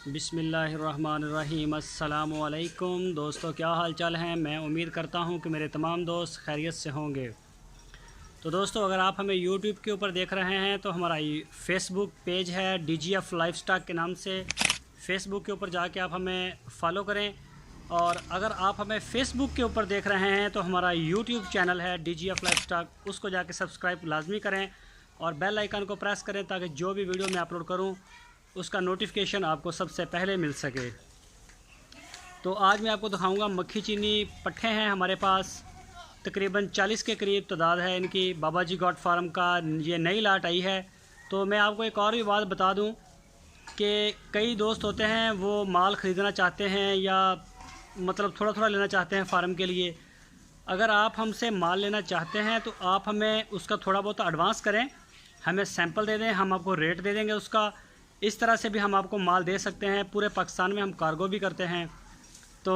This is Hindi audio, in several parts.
बिस्मिल्लाहिर्रहमानिर्रहीम। अस्सलामुअलैकुम दोस्तों, क्या हाल चाल हैं। मैं उम्मीद करता हूं कि मेरे तमाम दोस्त खैरियत से होंगे। तो दोस्तों, अगर आप हमें यूट्यूब के ऊपर देख रहे हैं तो हमारा फेसबुक पेज है DGF लाइफस्टाइल के नाम से। फेसबुक के ऊपर जाके आप हमें फ़ॉलो करें। और अगर आप हमें फेसबुक के ऊपर देख रहे हैं तो हमारा यूट्यूब चैनल है DGF लाइफस्टाइल, उसको जाके सब्सक्राइब लाजमी करें और बेल आइकन को प्रेस करें ताकि जो भी वीडियो मैं अपलोड करूं उसका नोटिफिकेशन आपको सबसे पहले मिल सके। तो आज मैं आपको दिखाऊंगा मक्खी चीनी पट्ठे हैं हमारे पास, तकरीबन 40 के करीब तादाद है इनकी। बाबा जी गॉड फार्म का ये नई लाट आई है। तो मैं आपको एक और भी बात बता दूं कि कई दोस्त होते हैं वो माल ख़रीदना चाहते हैं या मतलब थोड़ा थोड़ा लेना चाहते हैं फार्म के लिए। अगर आप हमसे माल लेना चाहते हैं तो आप हमें उसका थोड़ा बहुत एडवांस करें, हमें सैंपल दे दें, हम आपको रेट दे देंगे उसका। इस तरह से भी हम आपको माल दे सकते हैं। पूरे पाकिस्तान में हम कार्गो भी करते हैं। तो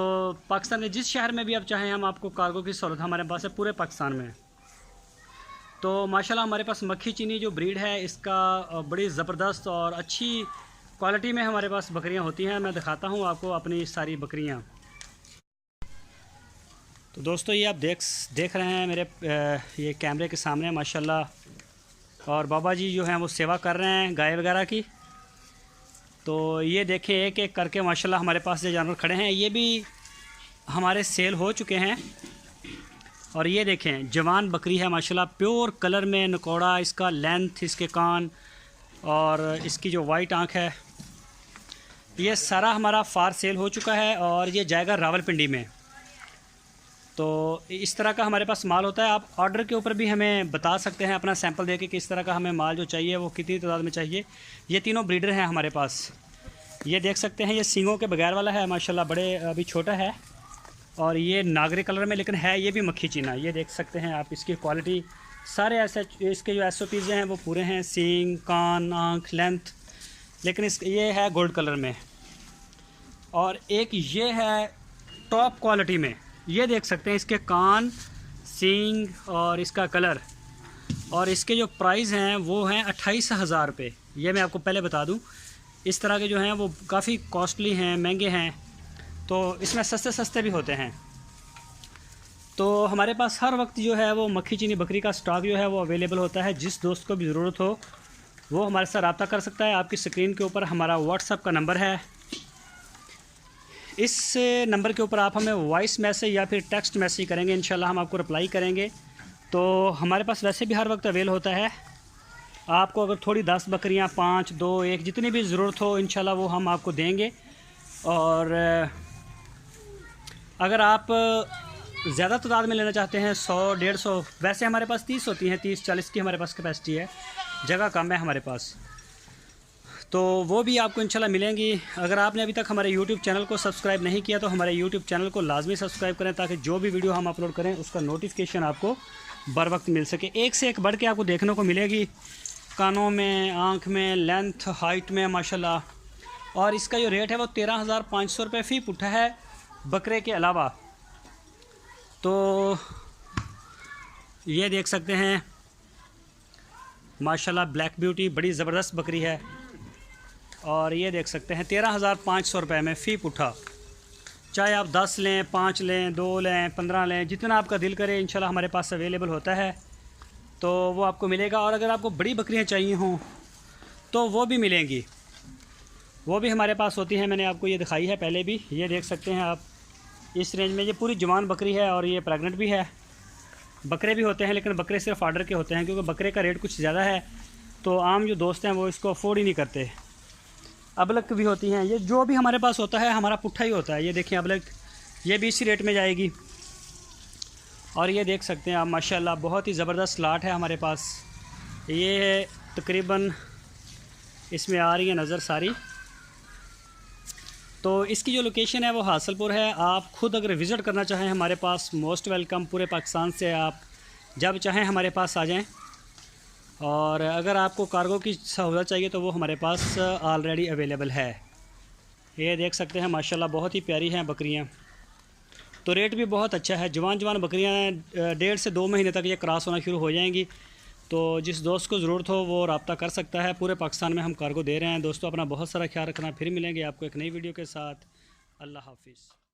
पाकिस्तान में जिस शहर में भी आप चाहें हम आपको कार्गो की सहूलत हमारे पास है पूरे पाकिस्तान में। तो माशाल्लाह हमारे पास मक्खी चीनी जो ब्रीड है इसका बड़ी ज़बरदस्त और अच्छी क्वालिटी में हमारे पास बकरियां होती हैं। मैं दिखाता हूं आपको अपनी सारी बकरियां। तो दोस्तों, ये आप देख रहे हैं मेरे ये कैमरे के सामने माशाल्लाह। और बाबा जी जो हैं वो सेवा कर रहे हैं गाय वगैरह की। तो ये देखें एक एक करके माशाल्लाह हमारे पास जो जानवर खड़े हैं ये भी हमारे सेल हो चुके हैं। और ये देखें जवान बकरी है माशाल्लाह, प्योर कलर में, नकोड़ा इसका, लेंथ इसके कान और इसकी जो वाइट आँख है, ये सारा हमारा फार सेल हो चुका है और ये जाएगा रावलपिंडी में। तो इस तरह का हमारे पास माल होता है। आप ऑर्डर के ऊपर भी हमें बता सकते हैं अपना सैंपल देके कि किस तरह का हमें माल जो चाहिए वो कितनी तादाद में चाहिए। ये तीनों ब्रीडर हैं हमारे पास। ये देख सकते हैं ये सींगों के बगैर वाला है माशाल्लाह, बड़े अभी छोटा है। और ये नागरे कलर में लेकिन है ये भी मक्खी चीना। ये देख सकते हैं आप इसकी क्वालिटी, सारे ऐसे इसके जो SOPs हैं वो पूरे हैं, सींग, कान, आँख, लेंथ। लेकिन ये है गोल्ड कलर में। और एक ये है टॉप क्वालिटी में। ये देख सकते हैं इसके कान, सींग और इसका कलर। और इसके जो प्राइस हैं वो हैं 28,000 रुपये। ये मैं आपको पहले बता दूं, इस तरह के जो हैं वो काफ़ी कॉस्टली हैं, महंगे हैं। तो इसमें सस्ते सस्ते भी होते हैं। तो हमारे पास हर वक्त जो है वो मक्खी चीनी बकरी का स्टॉक जो है वो अवेलेबल होता है। जिस दोस्त को भी ज़रूरत हो वो हमारे साथ रब्ता कर सकता है। आपकी स्क्रीन के ऊपर हमारा व्हाट्सएप का नंबर है। इस नंबर के ऊपर आप हमें वॉइस मैसेज या फिर टेक्स्ट मैसेज करेंगे, इंशाल्लाह हम आपको रिप्लाई करेंगे। तो हमारे पास वैसे भी हर वक्त अवेल होता है। आपको अगर थोड़ी 10 बकरियां, 5, 2, 1 जितनी भी ज़रूरत हो इंशाल्लाह वो हम आपको देंगे। और अगर आप ज़्यादा तादाद में लेना चाहते हैं 100, 150, वैसे हमारे पास 30 होती हैं, 30-40 की हमारे पास कैपेसिटी है, जगह कम है हमारे पास। तो वो भी आपको इंशाल्लाह मिलेंगी। अगर आपने अभी तक हमारे YouTube चैनल को सब्सक्राइब नहीं किया तो हमारे YouTube चैनल को लाजमी सब्सक्राइब करें ताकि जो भी वीडियो हम अपलोड करें उसका नोटिफिकेशन आपको बर वक्त मिल सके। एक से एक बढ़ के आपको देखने को मिलेगी, कानों में, आँख में, लेंथ, हाइट में माशाल्लाह। और इसका जो रेट है वो 13,500 रुपये फ़ी पुट्ठा है बकरे के अलावा। तो ये देख सकते हैं माशाल्लाह ब्लैक ब्यूटी बड़ी ज़बरदस्त बकरी है। और ये देख सकते हैं 13,500 रुपये में फ़ी पुट्ठा। चाहे आप 10 लें, 5 लें, 2 लें, 15 लें, जितना आपका दिल करे इंशाल्लाह हमारे पास अवेलेबल होता है। तो वो आपको मिलेगा। और अगर आपको बड़ी बकरियां चाहिए हों तो वो भी मिलेंगी, वो भी हमारे पास होती हैं। मैंने आपको ये दिखाई है पहले भी। ये देख सकते हैं आप इस रेंज में, ये पूरी जवान बकरी है और ये प्रेग्नेंट भी है। बकरे भी होते हैं लेकिन बकरे सिर्फ ऑर्डर के होते हैं क्योंकि बकरे का रेट कुछ ज़्यादा है। तो आम जो दोस्त हैं वो इसको अफोर्ड ही नहीं करते। अबलक भी होती हैं। ये जो भी हमारे पास होता है हमारा पुट्ठा ही होता है। ये देखिए अबलक, ये भी इसी रेट में जाएगी। और ये देख सकते हैं आप माशाल्लाह बहुत ही ज़बरदस्त लाट है हमारे पास। ये तकरीबन इसमें आ रही है नज़र सारी। तो इसकी जो लोकेशन है वो हासलपुर है। आप ख़ुद अगर विज़िट करना चाहें हमारे पास मोस्ट वेलकम। पूरे पाकिस्तान से आप जब चाहें हमारे पास आ जाएं। और अगर आपको कार्गो की सहूलत चाहिए तो वो हमारे पास ऑलरेडी अवेलेबल है। ये देख सकते हैं माशाल्लाह बहुत ही प्यारी हैं बकरियां। तो रेट भी बहुत अच्छा है। जवान जवान बकरियां 1.5 से 2 महीने तक ये क्रॉस होना शुरू हो जाएंगी। तो जिस दोस्त को ज़रूरत हो वो रब्ता कर सकता है। पूरे पाकिस्तान में हम कार्गो दे रहे हैं। दोस्तों अपना बहुत सारा ख्याल रखना, फिर मिलेंगे आपको एक नई वीडियो के साथ। अल्लाह हाफिज़।